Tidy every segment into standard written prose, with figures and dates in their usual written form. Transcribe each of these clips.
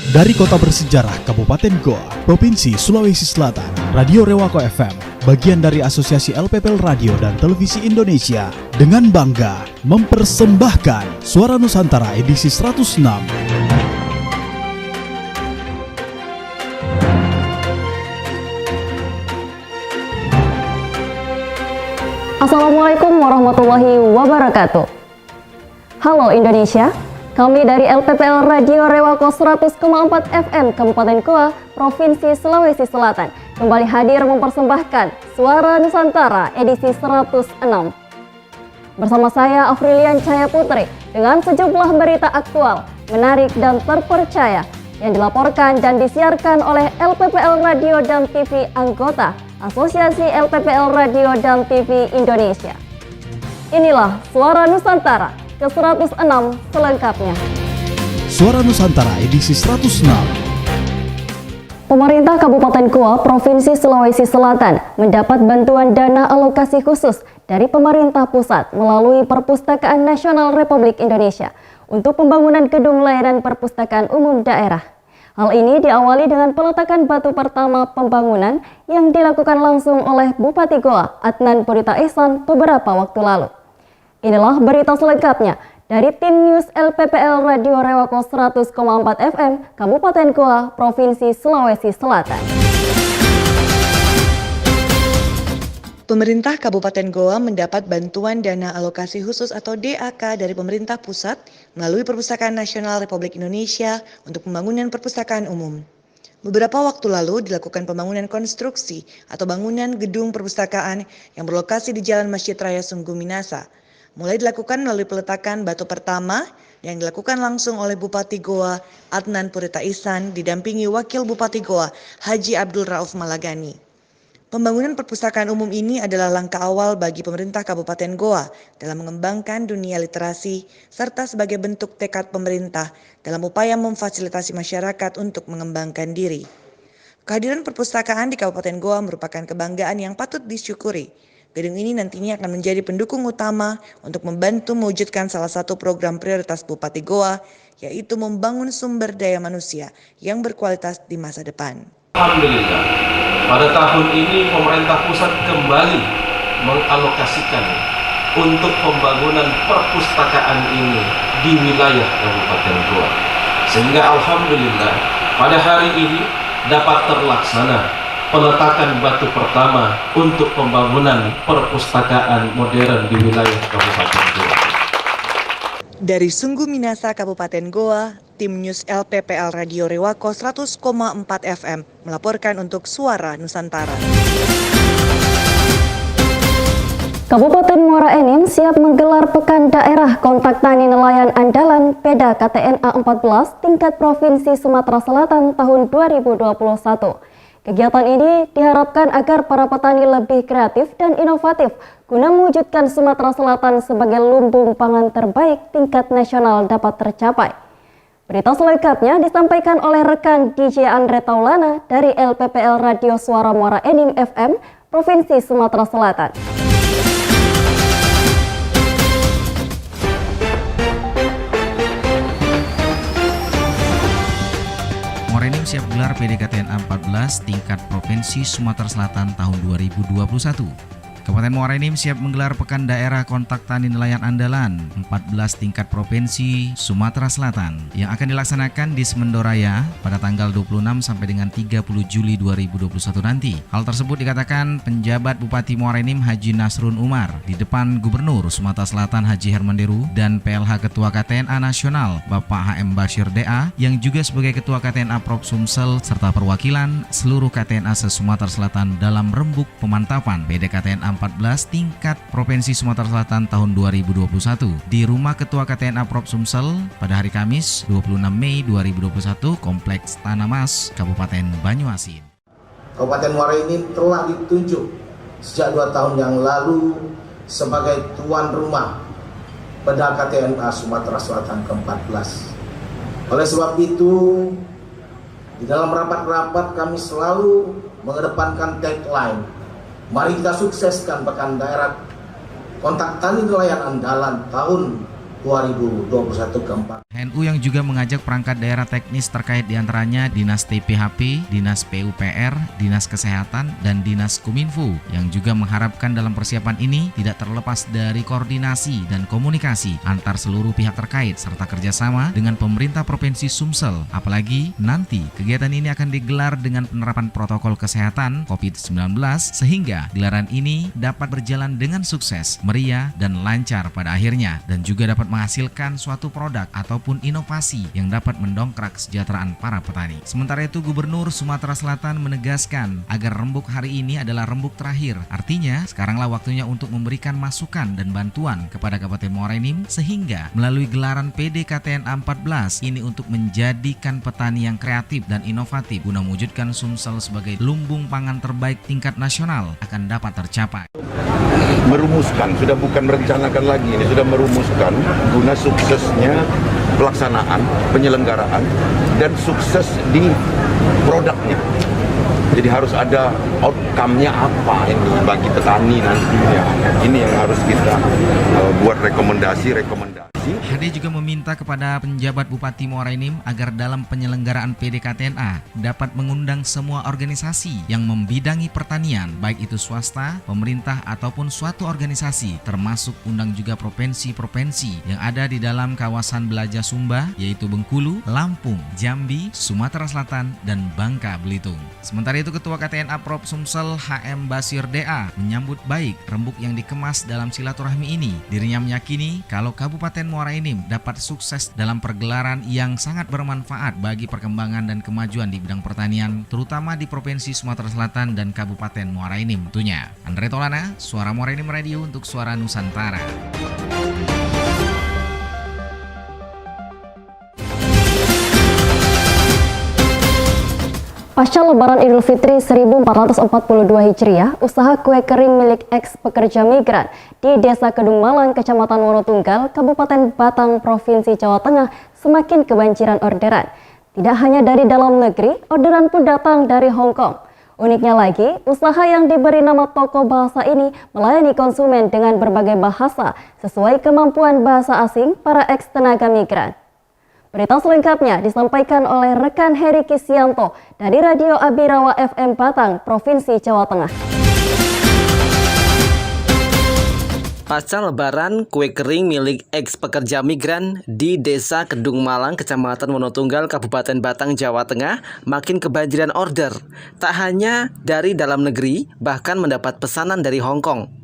Dari kota bersejarah Kabupaten Goa, Provinsi Sulawesi Selatan, Radio Rewako FM, bagian dari Asosiasi LPPL Radio dan Televisi Indonesia, dengan bangga mempersembahkan Suara Nusantara edisi 106. Assalamualaikum warahmatullahi wabarakatuh. Halo Indonesia, kami dari LPPL Radio Rewako 100,4 FM Kabupaten Goa, Provinsi Sulawesi Selatan kembali hadir mempersembahkan Suara Nusantara edisi 106. Bersama saya Afrilian Cahaya Putri dengan sejumlah berita aktual, menarik dan terpercaya yang dilaporkan dan disiarkan oleh LPPL Radio dan TV anggota Asosiasi LPPL Radio dan TV Indonesia. Inilah Suara Nusantara ke-106 selengkapnya. Suara Nusantara edisi 106. Pemerintah Kabupaten Goa, Provinsi Sulawesi Selatan mendapat bantuan dana alokasi khusus dari pemerintah pusat melalui Perpustakaan Nasional Republik Indonesia untuk pembangunan gedung layanan perpustakaan umum daerah. Hal ini diawali dengan peletakan batu pertama pembangunan yang dilakukan langsung oleh Bupati Goa, Adnan Purita Ihsan, beberapa waktu lalu. Inilah berita selengkapnya dari tim News LPPL Radio Rewako 100,4 FM, Kabupaten Goa, Provinsi Sulawesi Selatan. Pemerintah Kabupaten Goa mendapat bantuan dana alokasi khusus atau DAK dari pemerintah pusat melalui Perpustakaan Nasional Republik Indonesia untuk pembangunan perpustakaan umum. Beberapa waktu lalu dilakukan pembangunan konstruksi atau bangunan gedung perpustakaan yang berlokasi di Jalan Masjid Raya Sungguh Minasa. Mulai dilakukan melalui peletakan batu pertama yang dilakukan langsung oleh Bupati Goa, Adnan Purita Ihsan, didampingi Wakil Bupati Goa, Haji Abdul Rauf Malagani. Pembangunan perpustakaan umum ini adalah langkah awal bagi pemerintah Kabupaten Goa dalam mengembangkan dunia literasi serta sebagai bentuk tekad pemerintah dalam upaya memfasilitasi masyarakat untuk mengembangkan diri. Kehadiran perpustakaan di Kabupaten Goa merupakan kebanggaan yang patut disyukuri. Gedung ini nantinya akan menjadi pendukung utama untuk membantu mewujudkan salah satu program prioritas Bupati Goa, yaitu membangun sumber daya manusia yang berkualitas di masa depan. Alhamdulillah, pada tahun ini pemerintah pusat kembali mengalokasikan untuk pembangunan perpustakaan ini di wilayah Kabupaten Goa. Sehingga alhamdulillah pada hari ini dapat terlaksana peletakan batu pertama untuk pembangunan perpustakaan modern di wilayah Kabupaten Goa. Dari Sungguh Minasa, Kabupaten Goa, tim News LPPL Radio Rewako 100,4 FM melaporkan untuk Suara Nusantara. Kabupaten Muara Enim siap menggelar Pekan Daerah Kontak Tani Nelayan Andalan PEDA KTNA 14 tingkat Provinsi Sumatera Selatan tahun 2021. Kegiatan ini diharapkan agar para petani lebih kreatif dan inovatif guna mewujudkan Sumatera Selatan sebagai lumbung pangan terbaik tingkat nasional dapat tercapai. Berita selengkapnya disampaikan oleh rekan DJ Andre Taulana dari LPPL Radio Suara Muara Enim FM, Provinsi Sumatera Selatan. Muara Enim siap gelar PDKTNA 14 tingkat Provinsi Sumatera Selatan tahun 2021. Kabupaten Muara Enim siap menggelar Pekan Daerah Kontak Tani Nelayan Andalan 14 tingkat Provinsi Sumatera Selatan yang akan dilaksanakan di Semendoraya pada tanggal 26 sampai dengan 30 Juli 2021 nanti. Hal tersebut dikatakan penjabat Bupati Muara Enim Haji Nasrun Umar di depan Gubernur Sumatera Selatan Haji Hermanderu dan PLH Ketua KTNA Nasional Bapak HM Bashir DA yang juga sebagai Ketua KTNA Prop Sumsel serta perwakilan seluruh KTNA se-Sumatera Selatan dalam rembuk pemantapan PDKTNA 14 tingkat Provinsi Sumatera Selatan tahun 2021 di Rumah Ketua KTNA Prop Sumsel pada hari Kamis 26 Mei 2021 Kompleks Tanah Mas, Kabupaten Banyuasin. Kabupaten Muara Enim telah ditunjuk sejak 2 tahun yang lalu sebagai tuan rumah PEDA KTNA Sumatera Selatan ke-14. Oleh sebab itu, di dalam rapat-rapat kami selalu mengedepankan tagline, mari kita sukseskan Pekan Daerah Kontak Tani Nelayan Andalan tahun 2021 keempat. NU yang juga mengajak perangkat daerah teknis terkait diantaranya Dinas TPHP, Dinas PUPR, Dinas Kesehatan, dan Dinas Kominfo yang juga mengharapkan dalam persiapan ini tidak terlepas dari koordinasi dan komunikasi antar seluruh pihak terkait serta kerjasama dengan pemerintah Provinsi Sumsel. Apalagi nanti kegiatan ini akan digelar dengan penerapan protokol kesehatan COVID-19 sehingga gelaran ini dapat berjalan dengan sukses, meriah, dan lancar pada akhirnya dan juga dapat menghasilkan suatu produk ataupun inovasi yang dapat mendongkrak kesejahteraan para petani. Sementara itu Gubernur Sumatera Selatan menegaskan agar rembuk hari ini adalah rembuk terakhir. Artinya sekaranglah waktunya untuk memberikan masukan dan bantuan kepada Kabupaten Muara Enim sehingga melalui gelaran PDKTNA 14 ini untuk menjadikan petani yang kreatif dan inovatif guna mewujudkan Sumsel sebagai lumbung pangan terbaik tingkat nasional akan dapat tercapai. Merumuskan, sudah bukan merencanakan lagi, ini sudah merumuskan guna suksesnya pelaksanaan, penyelenggaraan, dan sukses di produknya. Jadi harus ada outcome-nya apa ini bagi petani nantinya. Ini yang harus kita buat rekomendasi. HD juga meminta kepada penjabat Bupati Muara Enim agar dalam penyelenggaraan PDKTNA dapat mengundang semua organisasi yang membidangi pertanian, baik itu swasta, pemerintah, ataupun suatu organisasi, termasuk undang juga provinsi-provinsi yang ada di dalam kawasan Belaja Sumba, yaitu Bengkulu, Lampung, Jambi, Sumatera Selatan, dan Bangka Belitung. Sementara itu Ketua KTNA Prop Sumsel HM Basir DA menyambut baik rembuk yang dikemas dalam silaturahmi ini. Dirinya meyakini kalau Kabupaten Muara Enim dapat sukses dalam pergelaran yang sangat bermanfaat bagi perkembangan dan kemajuan di bidang pertanian, terutama di Provinsi Sumatera Selatan dan Kabupaten Muara Enim tentunya. Andre Tolana, Suara Muara Enim Radio untuk Suara Nusantara. Pasca Lebaran Idul Fitri 1442 Hijriah, usaha kue kering milik ex pekerja migran di Desa Kedung Malang, Kecamatan Wonotunggal, Kabupaten Batang, Provinsi Jawa Tengah semakin kebanjiran orderan. Tidak hanya dari dalam negeri, orderan pun datang dari Hong Kong. Uniknya lagi, usaha yang diberi nama toko bahasa ini melayani konsumen dengan berbagai bahasa sesuai kemampuan bahasa asing para ex tenaga migran. Berita selengkapnya disampaikan oleh rekan Heri Kisianto dari Radio Abirawa FM Batang, Provinsi Jawa Tengah. Pasca Lebaran, kue kering milik ex pekerja migran di Desa Kedung Malang, Kecamatan Wonotunggal, Kabupaten Batang, Jawa Tengah makin kebanjiran order. Tak hanya dari dalam negeri, bahkan mendapat pesanan dari Hong Kong.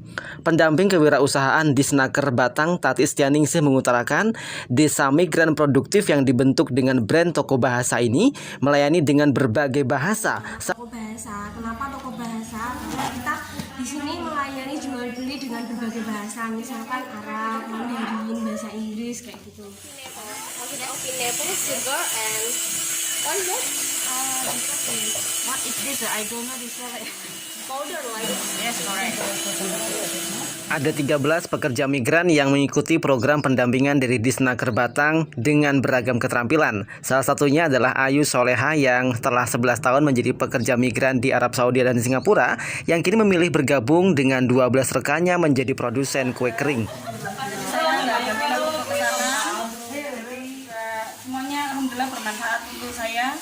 Pendamping kewirausahaan di Snaker Batang, Tati Istianingsih mengutarakan, desa migran produktif yang dibentuk dengan brand toko bahasa ini melayani dengan berbagai bahasa. Toko bahasa, kenapa toko bahasa? Karena kita di sini melayani jual beli dengan berbagai bahasa, misalkan Arab, Mandarin, bahasa Inggris kayak gitu. Pineapple, sugar, and what is that? What is this? I don't know this one. Powder like yes, correct. Ada 13 pekerja migran yang mengikuti program pendampingan dari Disnaker Batang dengan beragam keterampilan. Salah satunya adalah Ayu Soleha yang setelah 11 tahun menjadi pekerja migran di Arab Saudi dan Singapura yang kini memilih bergabung dengan 12 rekannya menjadi produsen kue kering. Semuanya alhamdulillah bermanfaat untuk saya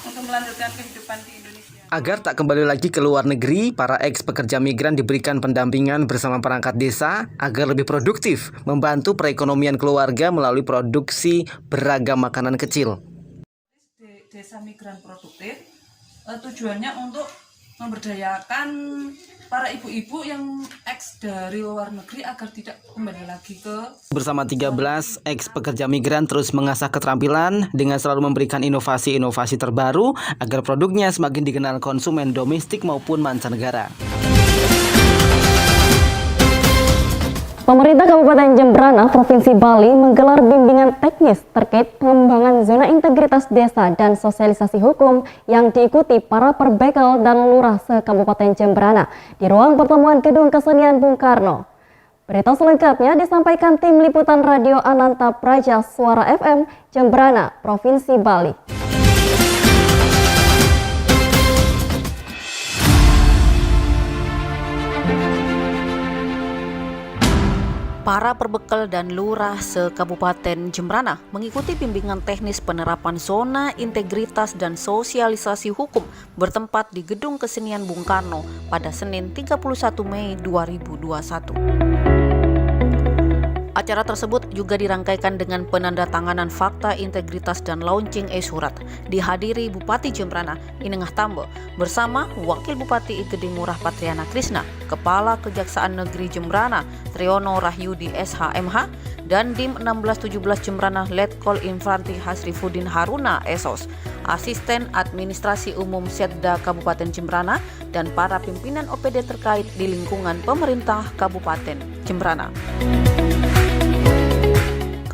untuk melanjutkan kehidupan di Indonesia. Agar tak kembali lagi ke luar negeri, para ex pekerja migran diberikan pendampingan bersama perangkat desa agar lebih produktif membantu perekonomian keluarga melalui produksi beragam makanan kecil. Desa migran produktif tujuannya untuk memberdayakan para ibu-ibu yang ex dari luar negeri agar tidak kembali lagi ke. Bersama 13 ex pekerja migran terus mengasah keterampilan dengan selalu memberikan inovasi-inovasi terbaru agar produknya semakin dikenal konsumen domestik maupun mancanegara. Pemerintah Kabupaten Jembrana, Provinsi Bali menggelar bimbingan teknis terkait pengembangan zona integritas desa dan sosialisasi hukum yang diikuti para perbekal dan lurah se-Kabupaten Jembrana di ruang pertemuan Gedung Kesenian Bung Karno. Berita selengkapnya disampaikan tim liputan Radio Ananta Praja Suara FM Jembrana, Provinsi Bali. Para perbekal dan lurah se-Kabupaten Jembrana mengikuti bimbingan teknis penerapan zona integritas dan sosialisasi hukum bertempat di Gedung Kesenian Bung Karno pada Senin 31 Mei 2021. Acara tersebut juga dirangkaikan dengan penandatanganan fakta integritas dan launching e-surat dihadiri Bupati Jembrana Inengah Tambo bersama Wakil Bupati Igede Ngurah Patriana Krisna, Kepala Kejaksaan Negeri Jembrana Triyono Rahyudi SHMH, dan Dim 1617 Jembrana Letkol Infanti Hasrifuddin Haruna Esos, Asisten Administrasi Umum Setda Kabupaten Jembrana, dan para pimpinan OPD terkait di lingkungan pemerintah Kabupaten Jembrana.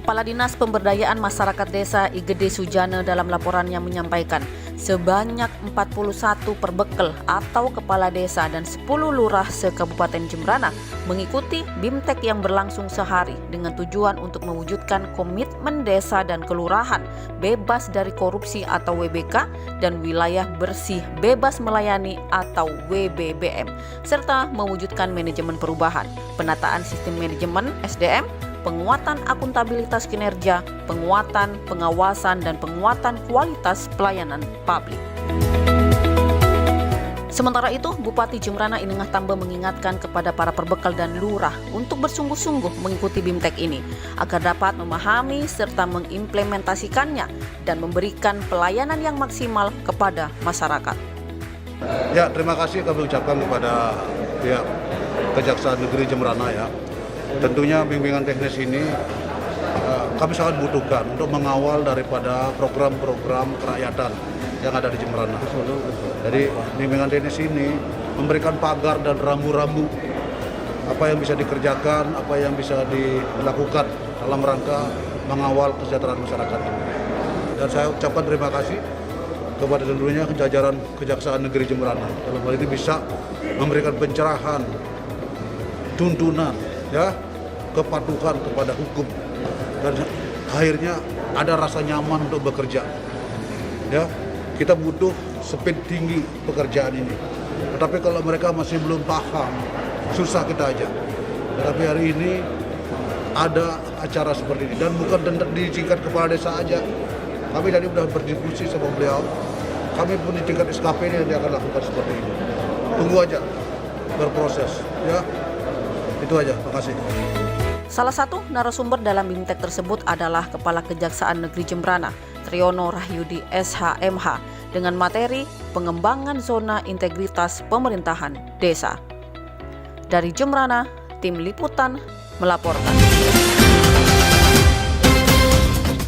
Kepala Dinas Pemberdayaan Masyarakat Desa Igede Sujana dalam laporannya menyampaikan sebanyak 41 perbekal atau kepala desa dan 10 lurah se-Kabupaten Jembrana mengikuti BIMTEK yang berlangsung sehari dengan tujuan untuk mewujudkan komitmen desa dan kelurahan bebas dari korupsi atau WBK dan wilayah bersih bebas melayani atau WBBM, serta mewujudkan manajemen perubahan, penataan sistem manajemen SDM, penguatan akuntabilitas kinerja, penguatan pengawasan, dan penguatan kualitas pelayanan publik. Sementara itu, Bupati Jembrana Inengah Tambo mengingatkan kepada para perbekal dan lurah untuk bersungguh-sungguh mengikuti BIMTEK ini agar dapat memahami serta mengimplementasikannya dan memberikan pelayanan yang maksimal kepada masyarakat. Ya, terima kasih kami ucapkan kepada pihak Kejaksaan Negeri Jembrana ya. Tentunya bimbingan teknis ini kami sangat butuhkan untuk mengawal daripada program-program kerakyatan yang ada di Jembrana. Jadi bimbingan teknis ini memberikan pagar dan rambu-rambu apa yang bisa dikerjakan, apa yang bisa dilakukan dalam rangka mengawal kesejahteraan masyarakat ini. Dan saya ucapkan terima kasih kepada tentunya jajaran Kejaksaan Negeri Jembrana dalam hal ini bisa memberikan pencerahan, tuntunan, ya, kepatuhan kepada hukum, dan akhirnya ada rasa nyaman untuk bekerja. Ya, kita butuh speed tinggi pekerjaan ini. Tetapi kalau mereka masih belum paham, susah kita aja. Tetapi hari ini ada acara seperti ini dan bukan di tingkat kepala desa aja. Kami tadi sudah berdiskusi sama beliau. Kami pun di tingkat SKP ini akan lakukan seperti ini. Tunggu aja berproses, ya. Itu aja, makasih. Salah satu narasumber dalam BIMTEK tersebut adalah Kepala Kejaksaan Negeri Jembrana, Triyono Rahyudi SHMH, dengan materi pengembangan zona integritas pemerintahan desa. Dari Jembrana, tim liputan melaporkan.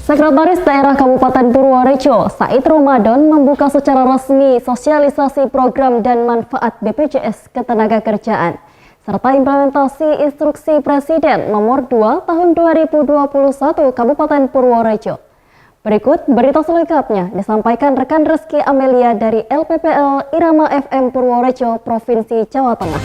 Sekretaris Daerah Kabupaten Purworejo, Said Ramadan, membuka secara resmi sosialisasi program dan manfaat BPJS Ketenagakerjaan serta implementasi instruksi Presiden nomor 2 tahun 2021 Kabupaten Purworejo. Berikut berita selengkapnya disampaikan rekan Reski Amelia dari LPPL Irama FM Purworejo, Provinsi Jawa Tengah.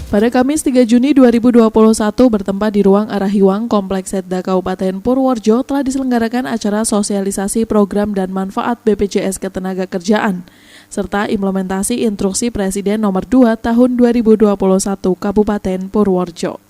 Pada Kamis 3 Juni 2021 bertempat di ruang Arahiwang Kompleks Setda Kabupaten Purworejo telah diselenggarakan acara sosialisasi program dan manfaat BPJS Ketenagakerjaan serta implementasi instruksi Presiden nomor 2 tahun 2021 Kabupaten Purworejo.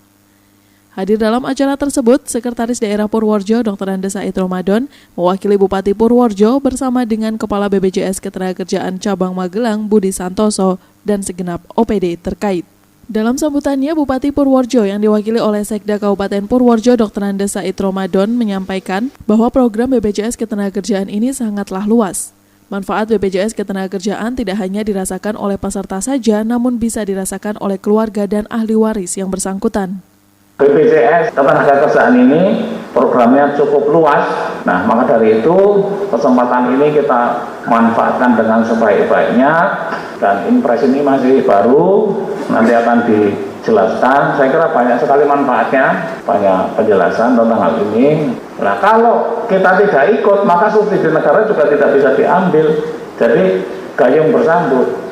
Hadir dalam acara tersebut, Sekretaris Daerah Purworejo Dr. Andes Said Ramadan mewakili Bupati Purworejo bersama dengan Kepala BPJS Ketenagakerjaan Cabang Magelang Budi Santoso dan segenap OPD terkait. Dalam sambutannya, Bupati Purworejo yang diwakili oleh Sekda Kabupaten Purworejo Dr. Andes Said Ramadan menyampaikan bahwa program BPJS Ketenagakerjaan ini sangatlah luas. Manfaat BPJS Ketenagakerjaan tidak hanya dirasakan oleh peserta saja, namun bisa dirasakan oleh keluarga dan ahli waris yang bersangkutan. BPJS Ketenagakerjaan ini programnya cukup luas. Nah, maka dari itu kesempatan ini kita manfaatkan dengan sebaik-baiknya, dan impres ini masih baru, nanti akan dijelaskan. Saya kira banyak sekali manfaatnya, banyak penjelasan tentang hal ini. Nah, kalau kita tidak ikut, maka subsidi negara juga tidak bisa diambil. Jadi gayung bersambut.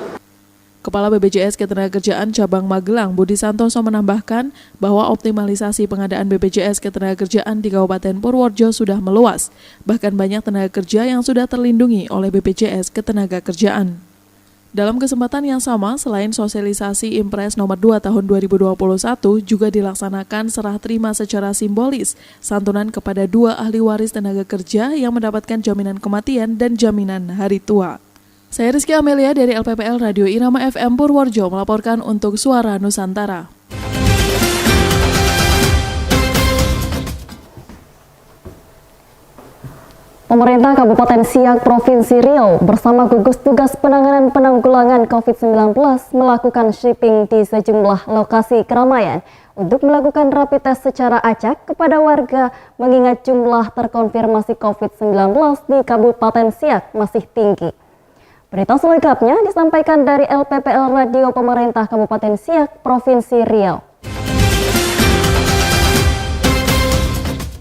Kepala BPJS Ketenagakerjaan Cabang Magelang Budi Santoso menambahkan bahwa optimalisasi pengadaan BPJS Ketenagakerjaan di Kabupaten Purworejo sudah meluas. Bahkan banyak tenaga kerja yang sudah terlindungi oleh BPJS Ketenagakerjaan. Dalam kesempatan yang sama, selain sosialisasi Impres nomor 2 tahun 2021 juga dilaksanakan serah terima secara simbolis santunan kepada 2 ahli waris tenaga kerja yang mendapatkan jaminan kematian dan jaminan hari tua. Saya Rizky Amelia dari LPPL Radio Irama FM Purworejo melaporkan untuk Suara Nusantara. Pemerintah Kabupaten Siak Provinsi Riau bersama gugus tugas penanganan penanggulangan COVID-19 melakukan sweeping di sejumlah lokasi keramaian untuk melakukan rapid test secara acak kepada warga mengingat jumlah terkonfirmasi COVID-19 di Kabupaten Siak masih tinggi. Berita selengkapnya disampaikan dari LPPL Radio Pemerintah Kabupaten Siak Provinsi Riau.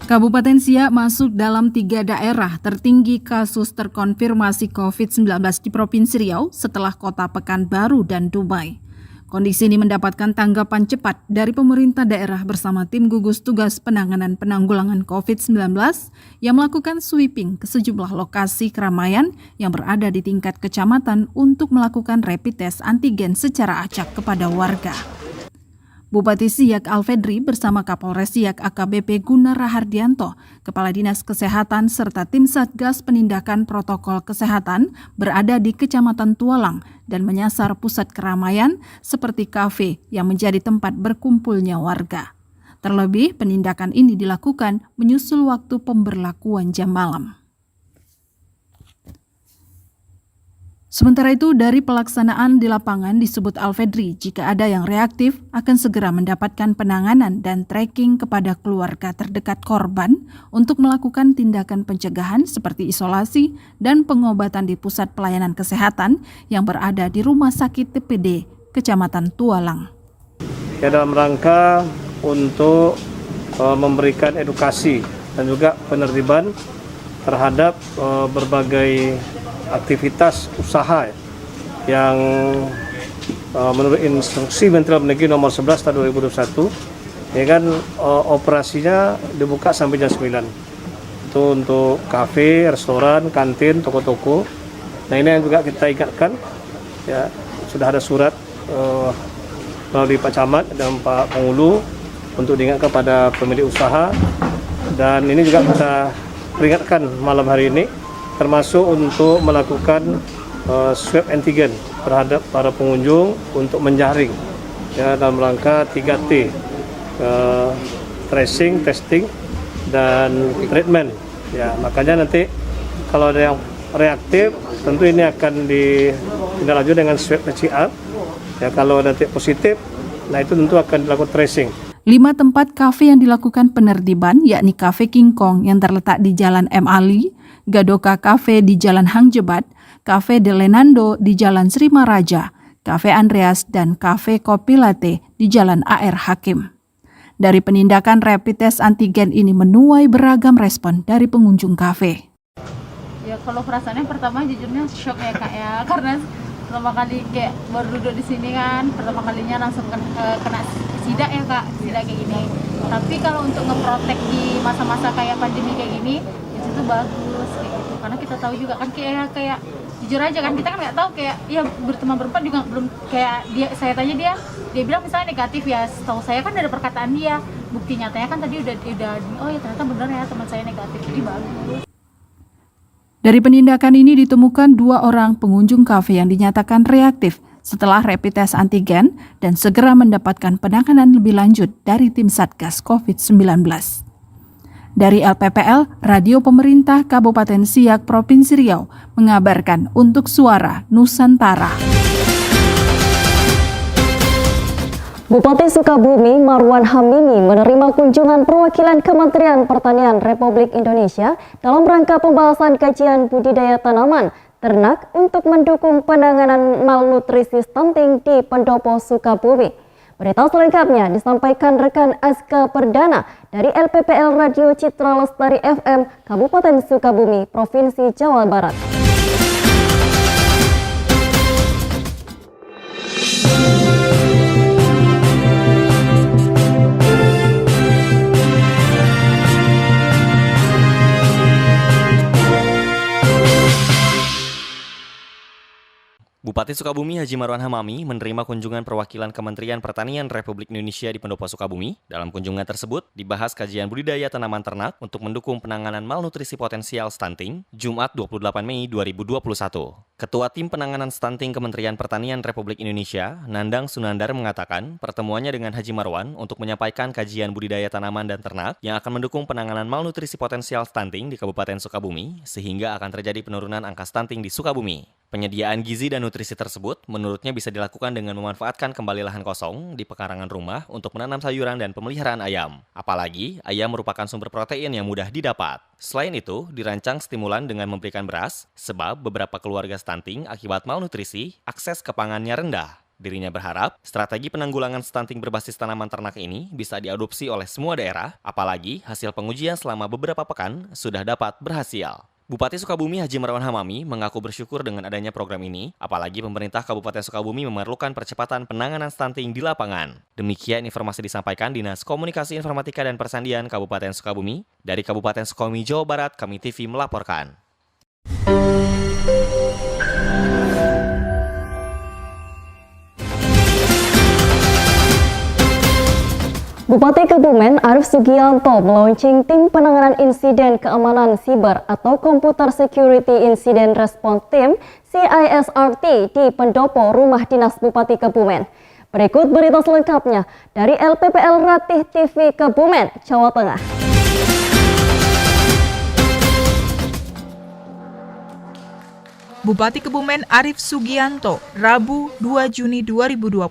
Kabupaten Siak masuk dalam 3 daerah tertinggi kasus terkonfirmasi COVID-19 di Provinsi Riau setelah Kota Pekanbaru dan Dumai. Kondisi ini mendapatkan tanggapan cepat dari pemerintah daerah bersama tim gugus tugas penanganan penanggulangan COVID-19 yang melakukan sweeping ke sejumlah lokasi keramaian yang berada di tingkat kecamatan untuk melakukan rapid test antigen secara acak kepada warga. Bupati Siak Alfedri bersama Kapolres Siak AKBP Guna Rahardianto, Kepala Dinas Kesehatan serta tim Satgas Penindakan Protokol Kesehatan berada di Kecamatan Tualang dan menyasar pusat keramaian seperti kafe yang menjadi tempat berkumpulnya warga. Terlebih, penindakan ini dilakukan menyusul waktu pemberlakuan jam malam. Sementara itu, dari pelaksanaan di lapangan disebut Alfedri, jika ada yang reaktif akan segera mendapatkan penanganan dan tracking kepada keluarga terdekat korban untuk melakukan tindakan pencegahan seperti isolasi dan pengobatan di pusat pelayanan kesehatan yang berada di Rumah Sakit TPD Kecamatan Tualang. Ya, dalam rangka untuk memberikan edukasi dan juga penertiban terhadap berbagai aktivitas usaha yang menurut instruksi Menteri Dalam Negeri nomor 11 tahun 2021 ya kan operasinya dibuka sampai jam 9. Itu untuk kafe, restoran, kantin, toko-toko. Nah, ini yang juga kita ingatkan ya, sudah ada surat melalui Pak Camat dan Pak Pengulu untuk diingatkan kepada pemilik usaha, dan ini juga kita peringatkan malam hari ini termasuk untuk melakukan swab antigen terhadap para pengunjung untuk menjaring ya, dalam rangka 3T, tracing, testing, dan treatment ya. Makanya nanti kalau ada yang reaktif tentu ini akan ditindaklanjuti dengan swab PCR ya. Kalau nanti positif, nah itu tentu akan dilakukan tracing. 5 tempat kafe yang dilakukan penertiban yakni Kafe King Kong yang terletak di Jalan M. Ali, Gadoka Cafe di Jalan Hang Jebat, Cafe De Lenando di Jalan Sri Maharaja, Cafe Andreas, dan Cafe Kopi Latte di Jalan A.R. Hakim. Dari penindakan rapid test antigen ini menuai beragam respon dari pengunjung kafe. Ya kalau perasaannya pertama jujurnya shock ya Kak ya, karena pertama kali kayak baru duduk di sini kan, pertama kalinya langsung kena sidak ya Kak, sidak kayak gini. Tapi kalau untuk ngeprotek di masa-masa kayak pandemi kayak gini, itu bagus kayak gitu. Karena kita tahu juga kan kayak jujur aja kan, kita kan nggak tahu kayak ya berteman berempat juga belum kayak dia, saya tanya dia bilang misalnya negatif ya, setahu saya kan ada perkataan dia, bukti nyatanya kan tadi udah oh ya ternyata benar ya teman saya negatif, jadi bagus. Dari penindakan ini ditemukan 2 orang pengunjung kafe yang dinyatakan reaktif setelah rapid test antigen dan segera mendapatkan penanganan lebih lanjut dari tim Satgas COVID-19. Dari LPPL, Radio Pemerintah Kabupaten Siak Provinsi Riau mengabarkan untuk Suara Nusantara. Bupati Sukabumi Marwan Hamimi menerima kunjungan perwakilan Kementerian Pertanian Republik Indonesia dalam rangka pembahasan kajian budidaya tanaman ternak untuk mendukung penanganan malnutrisi stunting di Pendopo Sukabumi. Berita selengkapnya disampaikan rekan Aska Perdana dari LPPL Radio Citra Lestari FM Kabupaten Sukabumi, Provinsi Jawa Barat. Bupati Sukabumi Haji Marwan Hamami menerima kunjungan perwakilan Kementerian Pertanian Republik Indonesia di Pendopo Sukabumi. Dalam kunjungan tersebut, dibahas kajian budidaya tanaman ternak untuk mendukung penanganan malnutrisi potensial stunting, Jumat 28 Mei 2021. Ketua Tim Penanganan Stunting Kementerian Pertanian Republik Indonesia, Nandang Sunandar mengatakan pertemuannya dengan Haji Marwan untuk menyampaikan kajian budidaya tanaman dan ternak yang akan mendukung penanganan malnutrisi potensial stunting di Kabupaten Sukabumi, sehingga akan terjadi penurunan angka stunting di Sukabumi. Penyediaan gizi dan nutrisi tersebut menurutnya bisa dilakukan dengan memanfaatkan kembali lahan kosong di pekarangan rumah untuk menanam sayuran dan pemeliharaan ayam. Apalagi, ayam merupakan sumber protein yang mudah didapat. Selain itu, dirancang stimulan dengan memberikan beras, sebab beberapa keluarga stunting akibat malnutrisi, akses ke pangannya rendah. Dirinya berharap, strategi penanggulangan stunting berbasis tanaman ternak ini bisa diadopsi oleh semua daerah, apalagi hasil pengujian selama beberapa pekan sudah dapat berhasil. Bupati Sukabumi Haji Marwan Hamami mengaku bersyukur dengan adanya program ini, apalagi pemerintah Kabupaten Sukabumi memerlukan percepatan penanganan stunting di lapangan. Demikian informasi disampaikan Dinas Komunikasi Informatika dan Persandian Kabupaten Sukabumi. Dari Kabupaten Sukabumi, Jawa Barat, Kami TV melaporkan. Bupati Kebumen Arief Sugianto melaunching Tim Penanganan Insiden Keamanan Siber atau Computer Security Incident Response Team CISRT di Pendopo Rumah Dinas Bupati Kebumen. Berikut berita selengkapnya dari LPPL Ratih TV Kebumen, Jawa Tengah. Bupati Kebumen Arief Sugianto, Rabu 2 Juni 2021,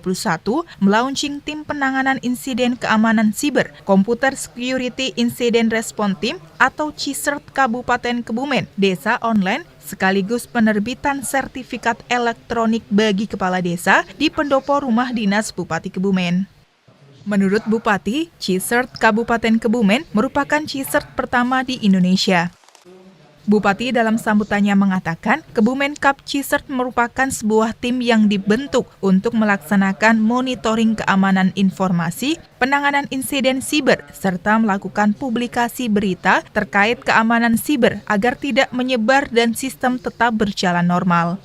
melaunching Tim Penanganan Insiden Keamanan Siber, Computer Security Incident Response Team atau CISRT Kabupaten Kebumen, Desa Online, sekaligus penerbitan sertifikat elektronik bagi kepala desa di Pendopo Rumah Dinas Bupati Kebumen. Menurut Bupati, CISRT Kabupaten Kebumen merupakan CISRT pertama di Indonesia. Bupati dalam sambutannya mengatakan, Kebumen Cup CISRT merupakan sebuah tim yang dibentuk untuk melaksanakan monitoring keamanan informasi, penanganan insiden siber, serta melakukan publikasi berita terkait keamanan siber agar tidak menyebar dan sistem tetap berjalan normal.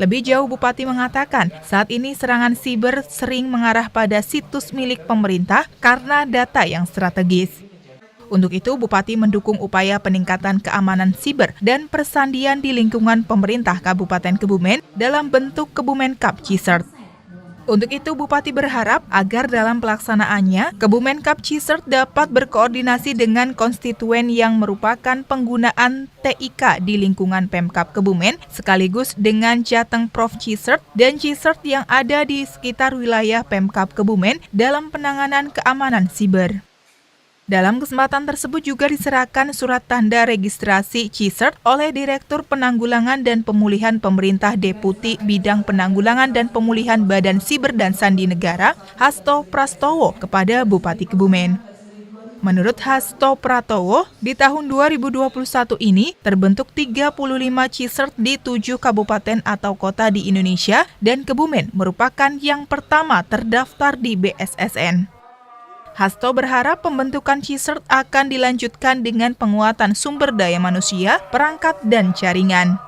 Lebih jauh, Bupati mengatakan, saat ini serangan siber sering mengarah pada situs milik pemerintah karena data yang strategis. Untuk itu, Bupati mendukung upaya peningkatan keamanan siber dan persandian di lingkungan pemerintah Kabupaten Kebumen dalam bentuk Kebumen Cup CISRT. Untuk itu, Bupati berharap agar dalam pelaksanaannya, Kebumen Cup CISRT dapat berkoordinasi dengan konstituen yang merupakan penggunaan TIK di lingkungan Pemkab Kebumen, sekaligus dengan Jateng Prof CISRT dan CISRT yang ada di sekitar wilayah Pemkab Kebumen dalam penanganan keamanan siber. Dalam kesempatan tersebut juga diserahkan surat tanda registrasi CISRT oleh Direktur Penanggulangan dan Pemulihan Pemerintah Deputi Bidang Penanggulangan dan Pemulihan Badan Siber dan Sandi Negara, Hasto Prastowo, kepada Bupati Kebumen. Menurut Hasto Pratowo, di tahun 2021 ini terbentuk 35 CISRT di 7 kabupaten atau kota di Indonesia dan Kebumen merupakan yang pertama terdaftar di BSSN. Hasto berharap pembentukan CISRT akan dilanjutkan dengan penguatan sumber daya manusia, perangkat, dan jaringan.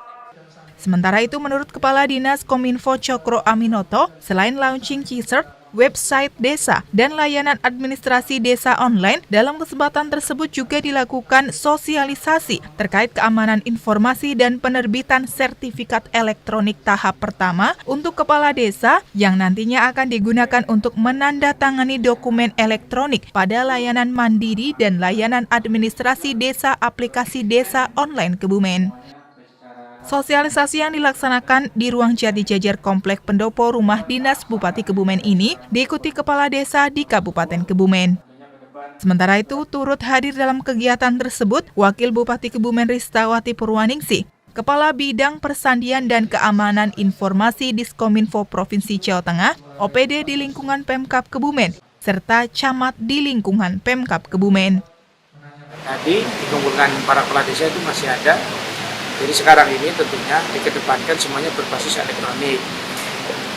Sementara itu, menurut Kepala Dinas Kominfo Cokro Aminoto, selain launching CISRT, website desa, dan layanan administrasi desa online, dalam kesempatan tersebut juga dilakukan sosialisasi terkait keamanan informasi dan penerbitan sertifikat elektronik tahap pertama untuk kepala desa yang nantinya akan digunakan untuk menandatangani dokumen elektronik pada layanan mandiri dan layanan administrasi desa aplikasi desa online Kebumen. Sosialisasi yang dilaksanakan di ruang Jati Jajar Komplek Pendopo Rumah Dinas Bupati Kebumen ini diikuti kepala desa di Kabupaten Kebumen. Sementara itu, turut hadir dalam kegiatan tersebut Wakil Bupati Kebumen Ristawati Purwaningsih, Kepala Bidang Persandian dan Keamanan Informasi Diskominfo Provinsi Jawa Tengah, OPD di lingkungan Pemkab Kebumen, serta camat di lingkungan Pemkab Kebumen. Tadi dikumpulkan para kepala desa itu masih ada. Jadi sekarang ini tentunya dikedepankan semuanya berbasis elektronik.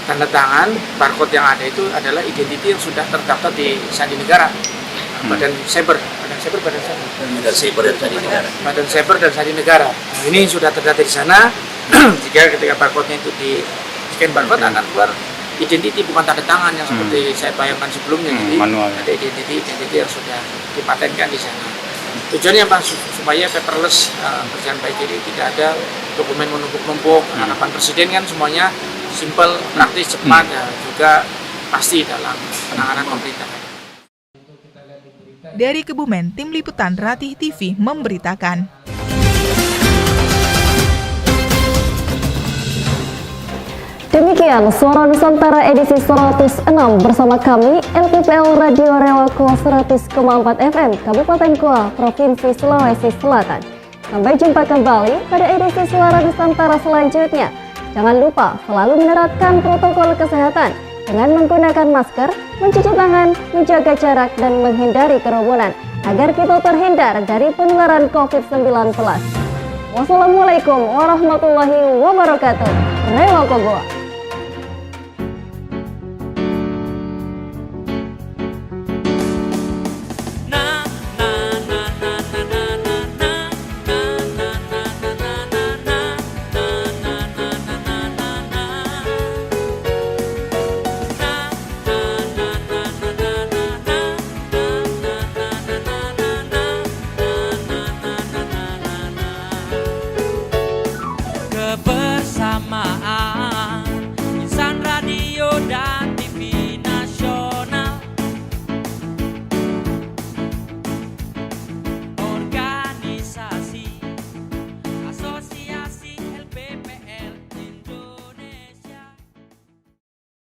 Tanda tangan, barcode yang ada itu adalah identiti yang sudah terdaftar di Sandi Negara, Badan Cyber dan Sandi Negara. Nah, ini sudah terdaftar di sana. Jika ketika barcode-nya itu scan barcode akan keluar identiti, bukan tanda tangan yang seperti saya bayangkan sebelumnya. Jadi manual. ada identiti yang sudah dipatenkan di sana. Tujuannya apa? Supaya paperless berjalan baik, jadi tidak ada dokumen menumpuk-numpuk. Harapan Presiden kan semuanya simpel, praktis, cepat, juga pasti dalam penanganan pemerintahan. Dari Kebumen, Tim Liputan Ratih TV memberitakan. Demikian Suara Nusantara edisi 106 bersama kami LPPL Radio Rewako 100,4 FM Kabupaten Goa, Provinsi Sulawesi Selatan. Sampai jumpa kembali pada edisi Suara Nusantara selanjutnya. Jangan lupa selalu menerapkan protokol kesehatan dengan menggunakan masker, mencuci tangan, menjaga jarak dan menghindari kerumunan agar kita terhindar dari penularan COVID-19. Wassalamualaikum warahmatullahi wabarakatuh. Rewako Goa. Kebersamaan